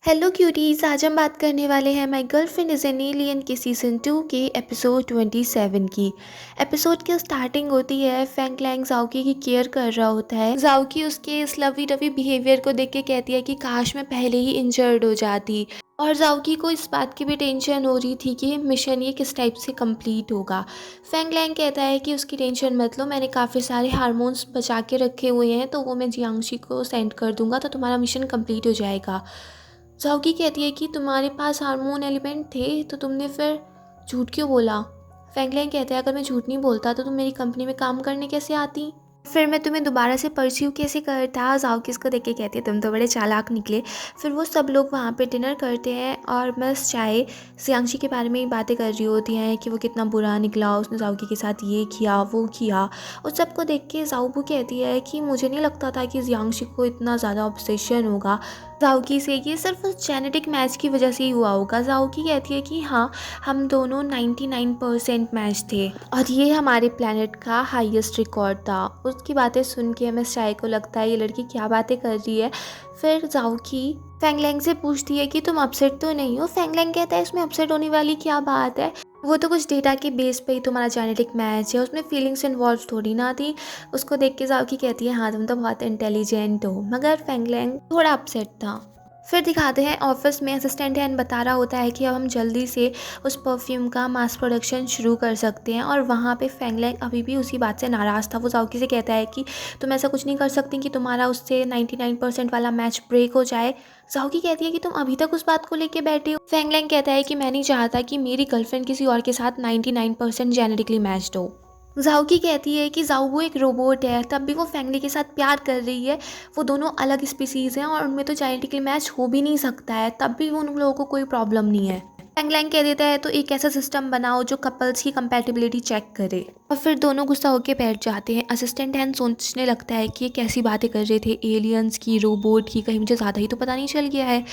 Hello cuties, आज हम बात करने वाले हैं my girlfriend is an alien के सीज़न 2 के एपिसोड 27 की। एपिसोड की स्टार्टिंग होती है फैंग लैंग जाओकी की केयर कर रहा होता है। जाओकी उसके इस लवी डवी बिहेवियर को देख के कहती है कि काश मैं पहले ही इंजर्ड हो जाती। और जाओकी को इस बात की भी टेंशन हो रही थी कि मिशन ये किस टाइप से कंप्लीट होगा। फैंग लैंग कहता है कि उसकी टेंशन मत लो, मैंने काफ़ी सारे हार्मोन्स बचा के रखे हुए हैं, तो वो मैं जियांगशी को सेंड कर दूंगा तो तुम्हारा मिशन कंप्लीट हो जाएगा। जाओकी कहती है कि तुम्हारे पास हार्मोन एलिमेंट थे तो तुमने फिर झूठ क्यों बोला। फैंगलैंग कहता है अगर मैं झूठ नहीं बोलता तो तुम मेरी कंपनी में काम करने कैसे आती, फिर मैं तुम्हें दोबारा से परस्यू कैसे करता। जाओकी इसको देख के कहती है तुम तो बड़े चालाक निकले। फिर वो सब लोग वहाँ पे डिनर करते हैं और मिस चाय जियांगशी के बारे में ही बातें कर रही होती हैं कि वो कितना बुरा निकला, उसने जाओकी के साथ ये किया वो किया। उस सबको देख के जाओबू कहती है कि मुझे नहीं लगता था कि जियांगशी को इतना ज़्यादा ऑब्सेशन होगा जाओकी से, ये सिर्फ उस जेनेटिक मैच की वजह से ही हुआ होगा। जाओकी कहती है कि हाँ, हम दोनों 99% मैच थे और ये हमारे प्लेनेट का हाईएस्ट रिकॉर्ड था। उसकी बातें सुन के मिस चाय को लगता है ये लड़की क्या बातें कर रही है। फिर जाओकी फैंगलैंग से पूछती है कि तुम अपसेट तो नहीं हो। फैंगलैंग कहता है इसमें अपसेट होने वाली क्या बात है, वो तो कुछ डेटा के बेस पे ही तुम्हारा जेनेटिक मैच है, उसमें फीलिंग्स इन्वॉल्व थोड़ी ना थी। उसको देख के जाओकी कहती है हाँ तुम तो बहुत इंटेलिजेंट हो, मगर फैंगलैंग थोड़ा अपसेट था। फिर दिखाते हैं ऑफिस में असिस्टेंट हैन बता रहा होता है कि अब हम जल्दी से उस परफ्यूम का मास प्रोडक्शन शुरू कर सकते हैं, और वहाँ पे फैंगलैंग अभी भी उसी बात से नाराज़ था। वो जाओकी से कहता है कि तुम ऐसा कुछ नहीं कर सकती कि तुम्हारा उससे 99% वाला मैच ब्रेक हो जाए। जाओकी कहती है कि तुम अभी तक उस बात को लेके बैठे हो। फैंगलैंग कहता है कि मैं नहीं चाहता कि मेरी गर्लफ्रेंड किसी और के साथ 99% जेनेटिकली मैच्ड हो। जाओकी कहती है कि जाओबू एक रोबोट है, तब भी वो फैंगली के साथ प्यार कर रही है। वो दोनों अलग स्पीसीज़ हैं और उनमें तो जेनेटिकली मैच हो भी नहीं सकता है, तब भी उन लोगों को कोई प्रॉब्लम नहीं है। फैंगलैंग कह देता है तो एक ऐसा सिस्टम बनाओ जो कपल्स की कंपैटिबिलिटी चेक करे, और फिर दोनों गुस्सा होकर बैठ जाते हैं। असिस्टेंट हैंड सोचने लगता है कि ये कैसी बातें कर रहे थे, एलियंस की, रोबोट की, कहीं मुझे ज़्यादा ही तो पता नहीं चल गया है।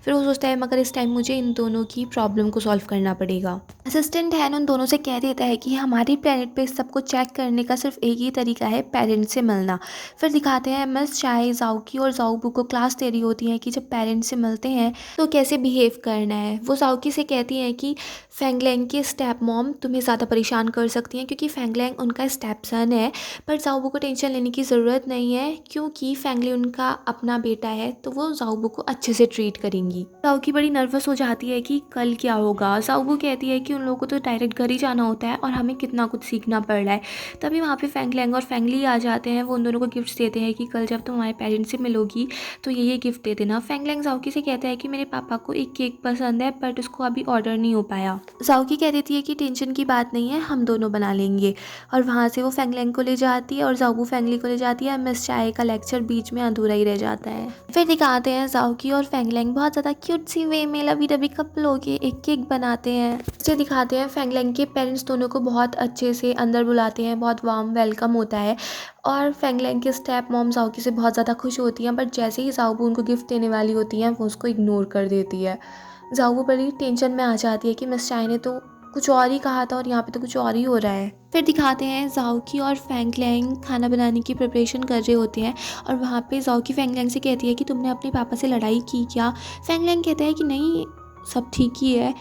फिर वो सोचता है मगर इस टाइम मुझे इन दोनों की प्रॉब्लम को सॉल्व करना पड़ेगा। असिस्टेंट हैन उन दोनों से कह देता है कि हमारे प्लेनेट पे सबको चेक करने का सिर्फ एक ही तरीका है, पेरेंट्स से मिलना। फिर दिखाते हैं मिस चाय जाओकी और जाओबू को क्लास दे रही होती हैं कि जब पेरेंट्स से मिलते हैं तो कैसे बिहेव करना है। वो जाओकी से कहती हैं कि फैंगलैंग की स्टेप मॉम तुम्हें ज़्यादा परेशान कर सकती हैं क्योंकि फैंगलैंग उनका स्टेप सन है, पर जाओबू को टेंशन लेने की ज़रूरत नहीं है क्योंकि फैंगली उनका अपना बेटा है, तो वो जाओबू को अच्छे से ट्रीट करेंगी। जाओकी बड़ी नर्वस हो जाती है कि कल क्या होगा। जाओबू कहती है कि उन लोगों को तो डायरेक्ट घर ही जाना होता है और हमें कितना कुछ सीखना पड़ रहा है। तभी वहाँ पे फैंगलैंग और फैंगली आ जाते हैं। वो उन दोनों को गिफ्ट्स देते हैं कि कल जब तुम हमारे पेरेंट्स से मिलोगी तो ये गिफ्ट दे देना। फैंगलैंग जाओकी से कहता है कि मेरे पापा को एक केक पसंद है बट उसको अभी ऑर्डर नहीं हो पाया। जाओकी कह देती है कि टेंशन की बात नहीं है, हम दोनों बना लेंगे, और वहाँ से वो फैंगलैंग को ले जाती है और जाओबू फैंगली को ले जाती है। मिस चाय का लेक्चर बीच में अधूरा ही रह जाता है। फिर दिखाते हैं जाओकी और फैंगलैंग बहुत ज़्यादा क्यूट सी वे में लवी डबी कपल होके एक केक बनाते हैं। इसे दिखाते हैं फैंगलैंग के पेरेंट्स दोनों को बहुत अच्छे से अंदर बुलाते हैं, बहुत वार्म वेलकम होता है, और फैंगलैंग के स्टेप मॉम जाओकी से बहुत ज़्यादा खुश होती हैं, बट जैसे ही जाओबू उनको गिफ्ट देने वाली होती हैं वो उसको इग्नोर कर देती है। जाओबू बड़ी टेंशन में आ जाती है कि मिस चाय ने तो कुछ और ही कहा था और यहाँ पे तो कुछ और ही हो रहा है। फिर दिखाते हैं जाओकी और फैंगलैंग खाना बनाने की प्रिपरेशन कर रहे होते हैं, और वहाँ पे जाओकी फैंगलैंग से कहती है कि तुमने अपने पापा से लड़ाई की क्या। फैंगलैंग कहता है कि नहीं, सब ठीक ही है।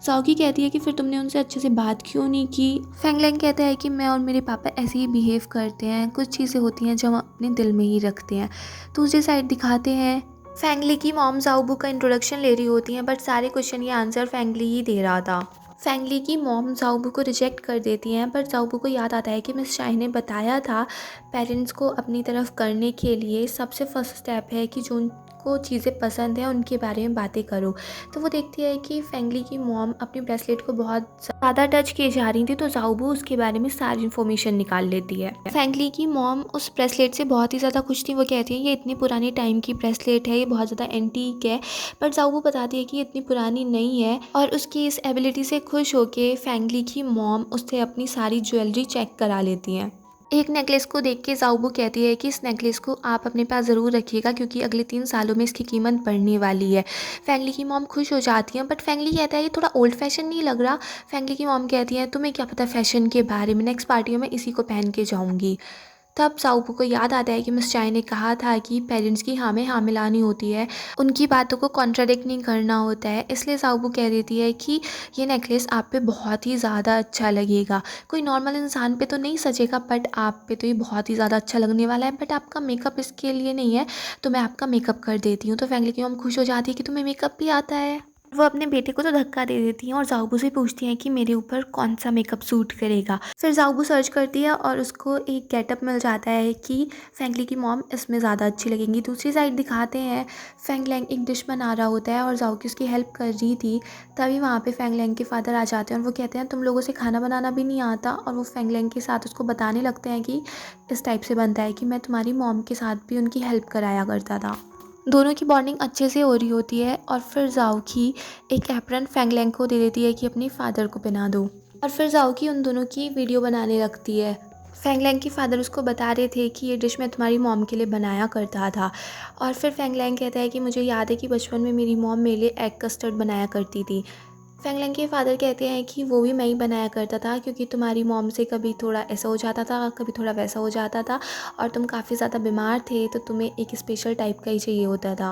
जाओकी कहती है कि फिर तुमने उनसे अच्छे से बात क्यों नहीं की। फैंगलैंग कहता है कि मैं और मेरे पापा ऐसे ही बिहेव करते हैं, कुछ चीज़ें होती हैं जो हम अपने दिल में ही रखते हैं। दूसरी साइड दिखाते हैं फैंगली की मॉम जाओबू का इंट्रोडक्शन ले रही होती हैं, बट सारे क्वेश्चन ये आंसर फैंगली ही दे रहा था। फैंगली की मॉम जाओबू को रिजेक्ट कर देती हैं, पर जाओबू को याद आता है कि मिस चाय ने बताया था पेरेंट्स को अपनी तरफ करने के लिए सबसे फर्स्ट स्टेप है कि जो उनको चीज़ें पसंद है उनके बारे में बातें करो। तो वो देखती है कि फैंगली की मॉम अपनी ब्रेसलेट को बहुत ज़्यादा टच किए जा रही थी, तो जाओबू उसके बारे में सारी इन्फॉर्मेशन निकाल लेती है। फैंगली की मॉम उस ब्रेसलेट से बहुत ही ज़्यादा खुश थी। वो कहती है ये इतनी पुरानी टाइम की ब्रेसलेट है, ये बहुत ज़्यादा एंटीक है, पर जाओबू बताती है कि ये इतनी पुरानी नहीं है, और उसकी इस एबिलिटी से खुश होकर फैंगली की मॉम उससे अपनी सारी ज्वेलरी चेक करा लेती हैं। एक नेकलेस को देख के जाओबू कहती है कि इस नेकलेस को आप अपने पास ज़रूर रखिएगा क्योंकि अगले 3 सालों में इसकी कीमत बढ़ने वाली है। फैंगली की मॉम खुश हो जाती हैं, बट फैंगली कहता है ये थोड़ा ओल्ड फैशन नहीं लग रहा। फैंगली की मॉम कहती है तुम्हें क्या पता फैशन के बारे में, नेक्स्ट पार्टी में मैं इसी को पहन के जाऊँगी। तब जाओबू को याद आता है कि मिस चाय ने कहा था कि पेरेंट्स की हाँ में हाँ मिलानी होती है, उनकी बातों को कॉन्ट्राडिक्ट नहीं करना होता है। इसलिए जाओबू कह देती है कि ये नेकलेस आप पे बहुत ही ज़्यादा अच्छा लगेगा, कोई नॉर्मल इंसान पे तो नहीं सजेगा बट आप पे तो ये बहुत ही ज़्यादा अच्छा लगने वाला है, बट आपका मेकअप इसके लिए नहीं है तो मैं आपका मेकअप कर देती हूँ। तो फैंगली की मॉम खुश हो जाती है कि तुम्हें मेकअप भी आता है। वो अपने बेटे को तो धक्का दे देती हैं और जाओबू से पूछती हैं कि मेरे ऊपर कौन सा मेकअप सूट करेगा। फिर जाओबू सर्च करती है और उसको एक गेटअप मिल जाता है कि फैंगली की मॉम इसमें ज़्यादा अच्छी लगेंगी। दूसरी साइड दिखाते हैं फैंग लैंग एक डिश बना रहा होता है और जाओकी उसकी हेल्प कर रही थी। तभी वहाँ पे फैंग लैंग के फादर आ जाते हैं और वो कहते हैं तुम लोगों से खाना बनाना भी नहीं आता, और वो फैंग लैंग के साथ उसको बताने लगते हैं कि इस टाइप से बनता है कि मैं तुम्हारी मॉम के साथ भी उनकी हेल्प कराया करता था। दोनों की बॉन्डिंग अच्छे से हो रही होती है और फिर जाओकी एक एप्रन फैंग लैंग को दे देती है कि अपने फादर को पहना दो, और फिर जाओकी उन दोनों की वीडियो बनाने लगती है। फैंग लैंग के फादर उसको बता रहे थे कि ये डिश मैं तुम्हारी मॉम के लिए बनाया करता था, और फिर फैंग लैंग कहता है कि मुझे याद है कि बचपन में मेरी मॉम मेरे लिए एग कस्टर्ड बनाया करती थी। फैंग लैंग के फादर कहते हैं कि वो भी मैं ही बनाया करता था क्योंकि तुम्हारी मॉम से कभी थोड़ा ऐसा हो जाता था, कभी थोड़ा वैसा हो जाता था, और तुम काफ़ी ज़्यादा बीमार थे तो तुम्हें एक स्पेशल टाइप का ही चाहिए होता था।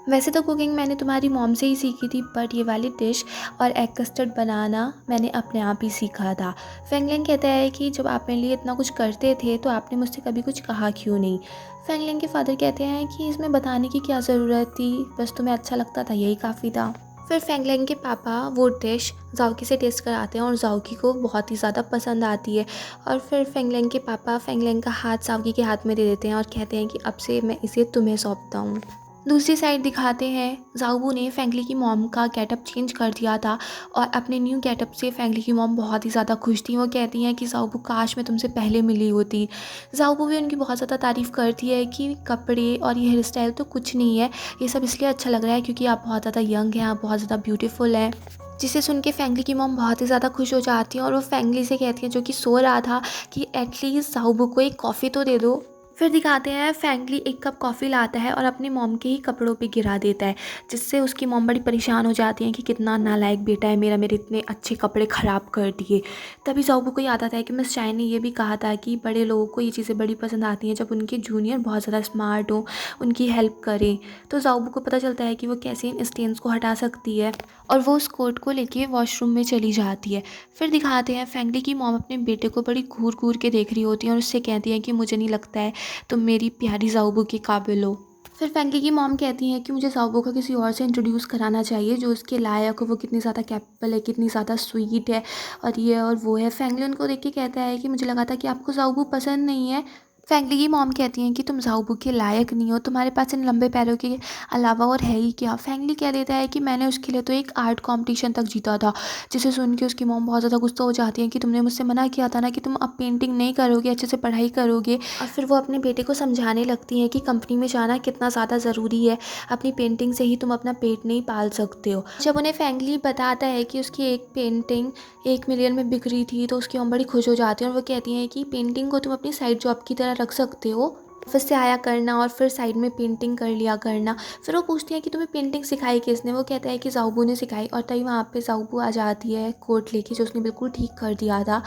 वैसे तो कुकिंग मैंने तुम्हारी मॉम से ही सीखी थी, बट ये वाली डिश और एग कस्टर्ड बनाना मैंने अपने आप ही सीखा था। फैंग लैंग कहता है कि जब आप मेरे लिए इतना कुछ करते थे तो आपने मुझसे कभी कुछ कहा क्यों नहीं। फैंग लैंग के फादर कहते हैं कि इसमें बताने की क्या ज़रूरत थी, बस तुम्हें अच्छा लगता था यही काफ़ी था। फिर फैंग लैंग के पापा वो डिश जाओकी से टेस्ट कराते हैं और जाओकी को बहुत ही ज़्यादा पसंद आती है, और फिर फैंग लैंग के पापा फैंग लैंग का हाथ जाओकी के हाथ में दे देते हैं और कहते हैं कि अब से मैं इसे तुम्हें सौंपता हूँ। दूसरी साइड दिखाते हैं जाओबू ने फैंगली की मॉम का गेटअप चेंज कर दिया था और अपने न्यू गेटअप से फैंगली की मॉम बहुत ही ज़्यादा खुश थी। वो कहती हैं कि जाओबू काश मैं तुमसे पहले मिली होती। जाओबू भी उनकी बहुत ज़्यादा तारीफ़ करती है कि कपड़े और ये हेयर स्टाइल तो कुछ नहीं है, ये सब इसलिए अच्छा लग रहा है क्योंकि आप बहुत ज़्यादा यंग हैं, आप बहुत ज़्यादा ब्यूटीफुल हैं। जिसे सुन के फैंगली की मॉम बहुत ही ज़्यादा खुश हो जाती हैं और वो फैंगली से कहती हैं जो कि सो रहा था कि एटलीस्ट जाओबू को एक कॉफ़ी तो दे दो। फिर दिखाते हैं फैंगली एक कप कॉफ़ी लाता है और अपनी मॉम के ही कपड़ों पे गिरा देता है, जिससे उसकी मॉम बड़ी परेशान हो जाती है कि कितना नालायक बेटा है मेरा, मेरे इतने अच्छे कपड़े ख़राब कर दिए। तभी जाओबू को याद आता है कि मिस चाय ने ये भी कहा था कि बड़े लोगों को ये चीज़ें बड़ी पसंद आती हैं जब उनके जूनियर बहुत ज़्यादा स्मार्ट हो, उनकी हेल्प करें। तो जाओबू को पता चलता है कि वो कैसे इन स्टेन्स को हटा सकती है और वो उस कोट को लेके वॉशरूम में चली जाती है। फिर दिखाते हैं फैंगली की मॉम अपने बेटे को बड़ी घूर घूर के देख रही होती है और उससे कहती हैं कि मुझे नहीं लगता है तुम मेरी प्यारी जाओबू के काबिल हो। फिर फैंगली की मॉम कहती हैं कि मुझे जाओबू का किसी और से इंट्रोड्यूस कराना चाहिए जो उसके लायक हो, वो कितनी ज़्यादा कैपेबल है, कितनी ज़्यादा स्वीट है और ये और वो है। फैंगली उनको देख के कहता है कि मुझे लगा था कि आपको जाओबू पसंद नहीं है। फैंगली की मॉम कहती हैं कि तुम जाओबू के लायक नहीं हो, तुम्हारे पास इन लंबे पैरों के अलावा और है ही क्या। फैंगली कह देता है कि मैंने उसके लिए तो एक आर्ट कंपटीशन तक जीता था, जिसे सुन के उसकी मॉम बहुत ज़्यादा गुस्सा हो जाती है कि तुमने मुझसे मना किया था ना कि तुम अब पेंटिंग नहीं करोगे, अच्छे से पढ़ाई करोगे। और फिर वो अपने बेटे को समझाने लगती हैं कि कंपनी में जाना कितना ज़्यादा ज़रूरी है, अपनी पेंटिंग से ही तुम अपना पेट नहीं पाल सकते हो। जब उन्हें फैंगली बताता है कि उसकी एक पेंटिंग 1 मिलियन में बिक रही थी तो उसकी मॉम बड़ी खुश हो जाती है और वो कहती हैं कि पेंटिंग को तुम अपनी साइड जॉब की तरह रख सकते हो, ऑफिस से आया करना और फिर साइड में पेंटिंग कर लिया करना। फिर वो पूछती है कि तुम्हें पेंटिंग सिखाई किसने। वो कहता है कि जाओबू ने सिखाई, और तभी वहाँ पे जाओबू आ जाती है कोट लेके जो उसने बिल्कुल ठीक कर दिया था।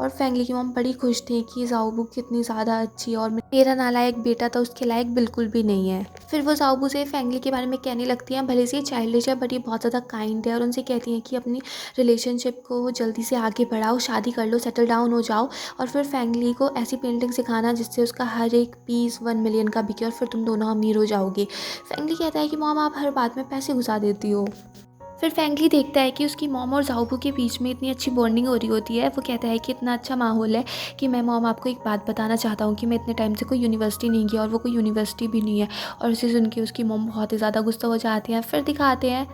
और फैंगली की मॉम बड़ी खुश थी कि जाओबू कितनी ज़्यादा अच्छी है और मेरा नालायक बेटा तो उसके लायक बिल्कुल भी नहीं है। फिर वो जाओबू से फैंगली के बारे में कहने लगती हैं, भले से ये चाइल्डिश है बट ये बहुत ज़्यादा काइंड है, और उनसे कहती हैं कि अपनी रिलेशनशिप को जल्दी से आगे बढ़ाओ, शादी कर लो, सेटल डाउन हो जाओ, और फिर फैंगली को ऐसी पेंटिंग सिखाना जिससे उसका हर एक पीस 1 मिलियन का बिके और फिर तुम दोनों अमीर हो जाओगे। फैंगली कहता है कि मॉम आप हर बात में पैसे घुसा देती हो। फिर फैंगली देखता है कि उसकी मॉम और जाओबू के बीच में इतनी अच्छी बॉन्डिंग हो रही होती है। वो कहता है कि इतना अच्छा माहौल है कि मैं मॉम आपको एक बात बताना चाहता हूँ कि मैं इतने टाइम से कोई यूनिवर्सिटी नहीं गया और वो कोई यूनिवर्सिटी भी नहीं है, और उसे सुन के उसकी मॉम बहुत ही ज़्यादा गुस्सा हो जाती है। फिर दिखाते हैं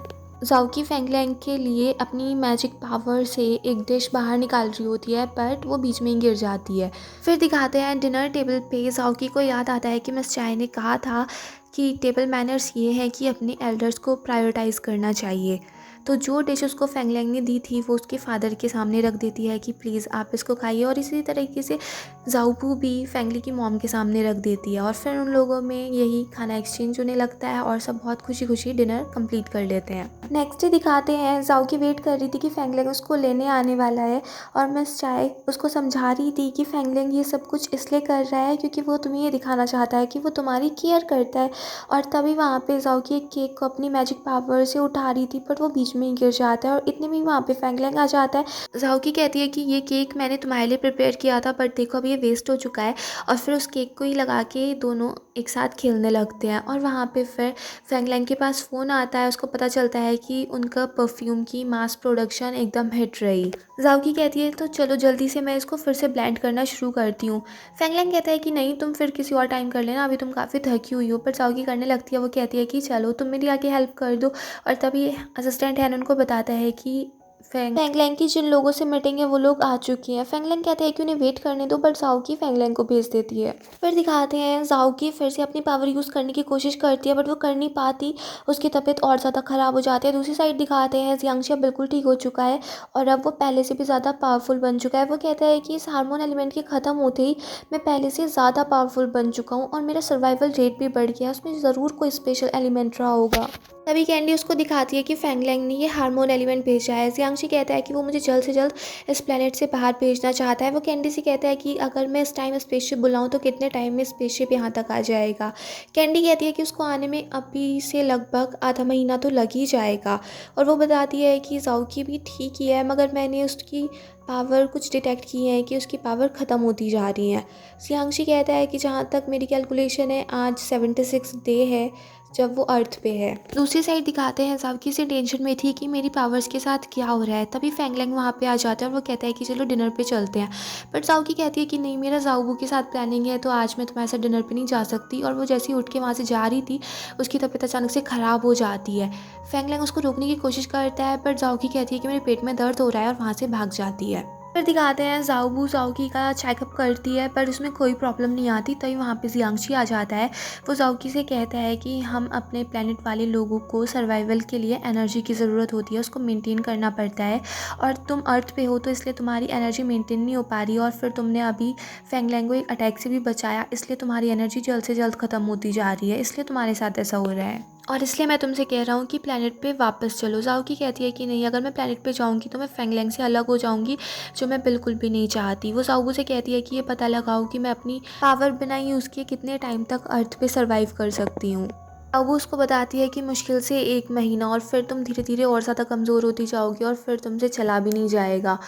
जाओकी फैंग लैंग के लिए अपनी मैजिक पावर से एक डिश बाहर निकाल रही होती है बट वो बीच में ही गिर जाती है। फिर दिखाते हैं डिनर टेबल पे जाओकी को याद आता है कि मिस चाय ने कहा था कि टेबल मैनर्स ये हैं कि अपने एल्डर्स को प्रायोरिटाइज़ करना चाहिए। तो जो डिश उसको फैंग लैंग ने दी थी वो उसके फादर के सामने रख देती है कि प्लीज़ आप इसको खाइए, और इसी तरीके से ज़ाओबू भी फेंगली की मॉम के सामने रख देती है और फिर उन लोगों में यही खाना एक्सचेंज होने लगता है और सब बहुत खुशी खुशी डिनर कंप्लीट कर लेते हैं। नेक्स्ट डे दिखाते हैं ज़ाओ की वेट कर रही थी कि फेंगलेंग उसको लेने आने वाला है और मिस चाय उसको समझा रही थी कि फेंगलेंग ये सब कुछ इसलिए कर रहा है क्योंकि वो तुम्हें ये दिखाना चाहता है कि वो तुम्हारी केयर करता है। और तभी वहाँ पे ज़ाओ की एक केक को अपनी मैजिक पावर से उठा रही थी बट वो बीच में ही गिर जाता है और इतने में वहाँ पे फेंगलेंग आ जाता है। ज़ाओ की कहती है कि ये केक मैंने तुम्हारे लिए प्रिपेयर किया था बट देखो अब ये वेस्ट हो चुका है। और फिर उस केक को ही लगा के दोनों एक साथ खेलने लगते हैं और वहाँ पे फिर फेंगलेंग के पास फ़ोन आता है। उसको पता चलता है कि उनका परफ्यूम की मास प्रोडक्शन एकदम हिट रही। ज़ाओ की कहती है तो चलो जल्दी से मैं इसको फिर से ब्लेंड करना शुरू करती हूँ। फेंगलेंग कहता है कि नहीं तुम फिर किसी और टाइम कर लेना, अभी तुम काफ़ी थकी हुई हो। पर ज़ाओ की करने लगती है, वो कहती है कि चलो तुम मेरी आके हेल्प कर दो। और तभी असिस्टेंट हैन उनको बताता है कि फेंगलेंग की जिन लोगों से मीटिंग है वो लोग आ चुके हैं। फेंगलेंग कहते हैं कि उन्हें वेट करने दो बट ज़ाओ की फेंगलेंग को भेज देती है। फिर दिखाते हैं ज़ाओ की फिर से अपनी पावर यूज़ करने की कोशिश करती है बट वो कर नहीं पाती, उसकी तबीयत और ज़्यादा ख़राब हो जाती है। दूसरी साइड दिखाते हैं जियांगशी अब बिल्कुल ठीक हो चुका है और अब वो पहले से भी ज़्यादा पावरफुल बन चुका है। वो कहता है कि इस हार्मोन एलिमेंट के ख़त्म होते ही मैं पहले से ज़्यादा पावरफुल बन चुका हूँ और मेरा सर्वाइवल रेट भी बढ़ गया है, उसमें ज़रूर कोई स्पेशल एलिमेंट रहा होगा। तभी कैंडी उसको दिखाती है कि फेंगलेंग ने ये हार्मोन एलिमेंट भेजा है। जियांगशी कहता है कि वो मुझे जल्द से जल्द इस प्लेनेट से बाहर भेजना चाहता है। वो कैंडी से कहता है कि अगर मैं इस टाइम स्पेसशिप बुलाऊं तो कितने टाइम में स्पेसशिप यहाँ तक आ जाएगा। कैंडी कहती है कि उसको आने में अभी से लगभग आधा महीना तो लग ही जाएगा। और वो बताती है कि ज़ाओ की भी ठीक ही है मगर मैंने उसकी पावर कुछ डिटेक्ट की है कि उसकी पावर ख़त्म होती जा रही है। जियांगशी कहता है कि जहाँ तक मेरी कैलकुलेशन है आज 76 डे है जब वो अर्थ पे है। दूसरी साइड दिखाते हैं ज़ाओ की से टेंशन में थी कि मेरी पावर्स के साथ क्या हो रहा है। तभी फेंगलेंग वहाँ पे आ जाता है और वो कहता है कि चलो डिनर पे चलते हैं। बट ज़ाओ की कहती है कि नहीं मेरा ज़ाओबू के साथ प्लानिंग है तो आज मैं तुम्हारे साथ डिनर पे नहीं जा सकती। और वो जैसे ही उठ के वहाँ से जा रही थी उसकी तबीयत अचानक से ख़राब हो जाती है। फेंगलेंग उसको रोकने की कोशिश करता है बट ज़ाओ की कहती है कि मेरे पेट में दर्द हो रहा है और वहाँ से भाग जाती है। फिर दिखाते हैं ज़ाओबू ज़ाओ की का चेकअप करती है पर उसमें कोई प्रॉब्लम नहीं आती। तभी वहाँ पे जियांगशी आ जाता है। वो ज़ाओ की से कहता है कि हम अपने प्लेनेट वाले लोगों को सर्वाइवल के लिए एनर्जी की ज़रूरत होती है, उसको मेंटेन करना पड़ता है और तुम अर्थ पे हो तो इसलिए तुम्हारी एनर्जी मेंटेन नहीं हो पा रही और फिर तुमने अभी फेंगलेंग को एक अटैक से भी बचाया, इसलिए तुम्हारी एनर्जी जल्द से जल्द ख़त्म होती जा रही है, इसलिए तुम्हारे साथ ऐसा हो रहा है और इसलिए मैं तुमसे कह रहा हूँ कि प्लेनेट पे वापस चलो। ज़ाओ की कहती है कि नहीं अगर मैं प्लेनेट पे जाऊँगी तो मैं फेंगलेंग से अलग हो जाऊँगी, जो मैं बिल्कुल भी नहीं चाहती। वो ज़ाओबू से कहती है कि ये पता लगाओ कि मैं अपनी पावर बिना यूज़ किए कितने टाइम तक अर्थ पे सर्वाइव कर सकती हूँ। ज़ाओबू उसको बताती है कि मुश्किल से 1 महीना और फिर तुम धीरे धीरे और ज़्यादा कमज़ोर होती जाओगी और फिर तुमसे चला भी नहीं जाएगा।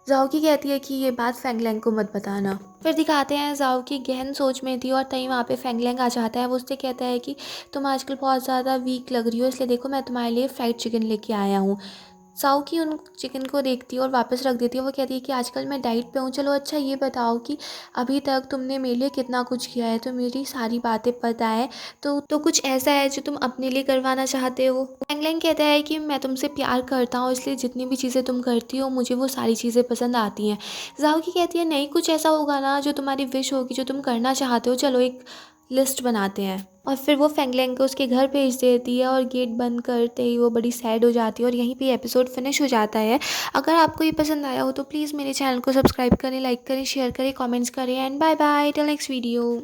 ज़ाओ की कहती है कि ये बात फेंगलेंग को मत बताना। फिर दिखाते हैं ज़ाओ की गहन सोच में थी और तभी वहाँ पे फेंगलेंग आ जाता है। वो उससे कहता है कि तुम आजकल बहुत ज़्यादा वीक लग रही हो, इसलिए देखो मैं तुम्हारे लिए फ्राइड चिकन लेके आया हूँ। ज़ाओ की उन चिकन को देखती है और वापस रख देती है। वो कहती है कि आजकल मैं डाइट पे हूँ। चलो अच्छा ये बताओ कि अभी तक तुमने मेरे लिए कितना कुछ किया है, तो मेरी सारी बातें पता है, तो कुछ ऐसा है जो तुम अपने लिए करवाना चाहते हो। फेंगलेंग कहता है कि मैं तुमसे प्यार करता हूँ इसलिए जितनी भी चीज़ें तुम करती हो मुझे वो सारी चीज़ें पसंद आती हैं। ज़ाओ की कहती है नहीं कुछ ऐसा होगा ना जो तुम्हारी विश होगी, जो तुम करना चाहते हो, चलो एक लिस्ट बनाते हैं। और फिर वो फेंगलेंग को उसके घर भेज देती है और गेट बंद करते ही वो बड़ी सैड हो जाती है और यहीं पे एपिसोड फिनिश हो जाता है। अगर आपको ये पसंद आया हो तो प्लीज़ मेरे चैनल को सब्सक्राइब करें, लाइक करें, शेयर करें, कमेंट्स करें and bye bye till next video.